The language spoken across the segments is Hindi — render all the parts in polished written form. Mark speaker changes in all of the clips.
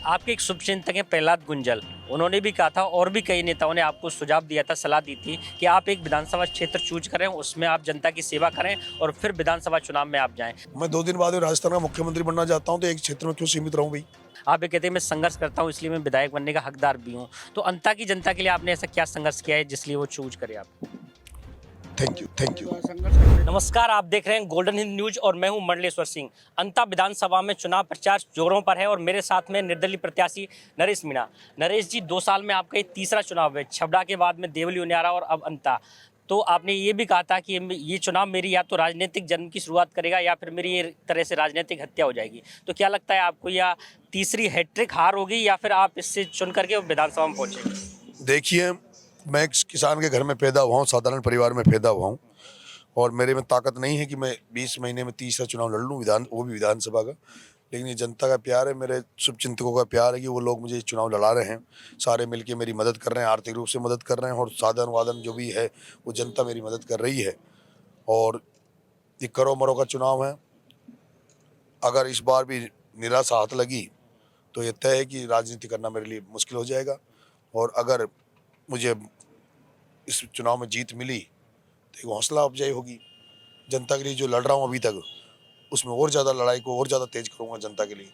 Speaker 1: आपके एक शुभचिंतक हैं प्रहलाद गुंजल, उन्होंने भी कहा था और भी कई नेताओं ने आपको सुझाव दिया था, सलाह दी थी कि आप एक विधानसभा क्षेत्र चूज करें, उसमें आप जनता की सेवा करें और फिर विधानसभा चुनाव में आप जाएं।
Speaker 2: मैं 2 दिन बाद राजस्थान का मुख्यमंत्री बनना चाहता हूं, तो एक क्षेत्र में क्यों सीमित रहूं भाई।
Speaker 1: आप ये कहते हैं मैं संघर्ष करता हूँ इसलिए मैं विधायक बनने का हकदार भी हूँ। तो अंता की जनता के लिए आपने ऐसा क्या संघर्ष किया है जिसलिए वो चूज करे आप?
Speaker 2: Thank you.
Speaker 1: नमस्कार, आप देख रहे हैं गोल्डन हिंद न्यूज और मैं हूं मंडलेश्वर सिंह। अंता विधानसभा में चुनाव प्रचार जोरों पर है और मेरे साथ में निर्दलीय प्रत्याशी नरेश मीणा। नरेश जी, 2 साल में आपका ये तीसरा चुनाव है, छबड़ा के बाद में देवली उनियारा और अब अंता। तो आपने ये भी कहा था कि ये चुनाव मेरी या तो राजनीतिक जन्म की शुरुआत करेगा या फिर मेरी ये तरह से राजनीतिक हत्या हो जाएगी। तो क्या लगता है आपको, या तीसरी हैट्रिक हार होगी या फिर आप इससे चुन करके विधानसभा में पहुंचेंगे?
Speaker 2: देखिए, मैं एक किसान के घर में पैदा हुआ हूँ, साधारण परिवार में पैदा हुआ हूँ और मेरे में ताकत नहीं है कि मैं 20 महीने में तीसरा चुनाव लड़ लूँ, वो भी विधानसभा का। लेकिन ये जनता का प्यार है, मेरे शुभचिंतकों का प्यार है कि वो लोग मुझे चुनाव लड़ा रहे हैं, सारे मिलके मेरी मदद कर रहे हैं, आर्थिक रूप से मदद कर रहे हैं और साधन वादन जो भी है वो जनता मेरी मदद कर रही है। और ये करो मरो का चुनाव है, अगर इस बार भी निराशा हाथ लगी तो ये तय है कि राजनीति करना मेरे लिए मुश्किल हो जाएगा। और अगर मुझे इस चुनाव में जीत मिली तो एक हौसला अफजाई होगी जनता के लिए। जो लड़ रहा हूँ अभी तक, उसमें और ज़्यादा लड़ाई को और ज़्यादा तेज करूँगा जनता के लिए।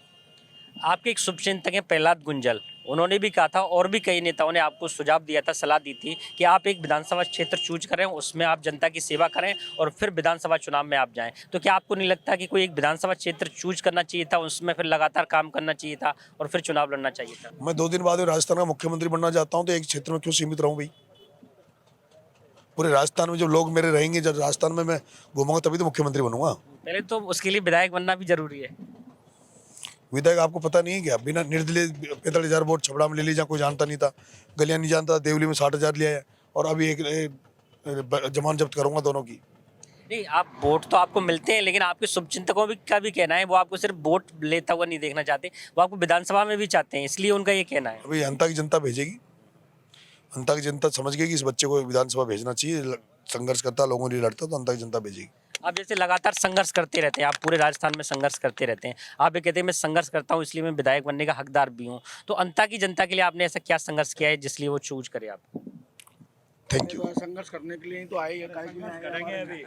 Speaker 1: आपके एक शुभचिंतक हैं प्रहलाद गुंजल, उन्होंने भी कहा था और भी कई नेताओं ने आपको सुझाव दिया था, सलाह दी थी कि आप एक विधानसभा क्षेत्र चूज करें, उसमें आप जनता की सेवा करें और फिर विधानसभा चुनाव में आप जाएं। तो क्या आपको नहीं लगता कि कोई एक विधानसभा क्षेत्र चूज करना चाहिए था, उसमें फिर लगातार काम करना चाहिए था और फिर चुनाव लड़ना चाहिए था?
Speaker 2: मैं 2 दिन बाद राजस्थान का मुख्यमंत्री बनना चाहता हूँ, तो एक क्षेत्र में क्यों सीमित रहूँ भाई। पूरे राजस्थान में जब लोग मेरे रहेंगे, जब राजस्थान में मैं घूमूंगा तभी तो मुख्यमंत्री बनूंगा।
Speaker 1: पहले तो उसके लिए विधायक बनना भी जरूरी है।
Speaker 2: विधायक आपको पता नहीं है क्या? बिना निर्दलीय 45,000 वोट छबड़ा में ले लीजिए, कोई जानता नहीं था, गलियां नहीं जानता था, देवली में 60,000 लिया है और अभी एक जमानत जब्त करूंगा दोनों की।
Speaker 1: नहीं, आप वोट तो आपको मिलते हैं, लेकिन आपके शुभचिंतकों का भी कहना है वो आपको सिर्फ वोट लेता हुआ नहीं देखना चाहते, वो आपको विधानसभा में भी चाहते हैं, इसलिए उनका ये कहना है।
Speaker 2: अभी जनता की जनता भेजेगी, जनता की जनता समझ गई कि इस बच्चे को विधानसभा भेजना चाहिए, संघर्ष करता, लोगों के लिए लड़ता, तो जनता की जनता भेजेगी।
Speaker 1: आप जैसे लगातार संघर्ष करते रहते हैं, आप पूरे राजस्थान में संघर्ष करते रहते हैं, आप ये कहते हैं मैं संघर्ष करता हूँ इसलिए मैं विधायक बनने का हकदार भी हूँ। तो अंता की जनता के लिए आपने ऐसा क्या संघर्ष किया है जिसलिए वो चूज करे आप?
Speaker 2: Thank you.
Speaker 3: संघर्ष करने के लिए ही तो आए हैं, करेंगे अभी।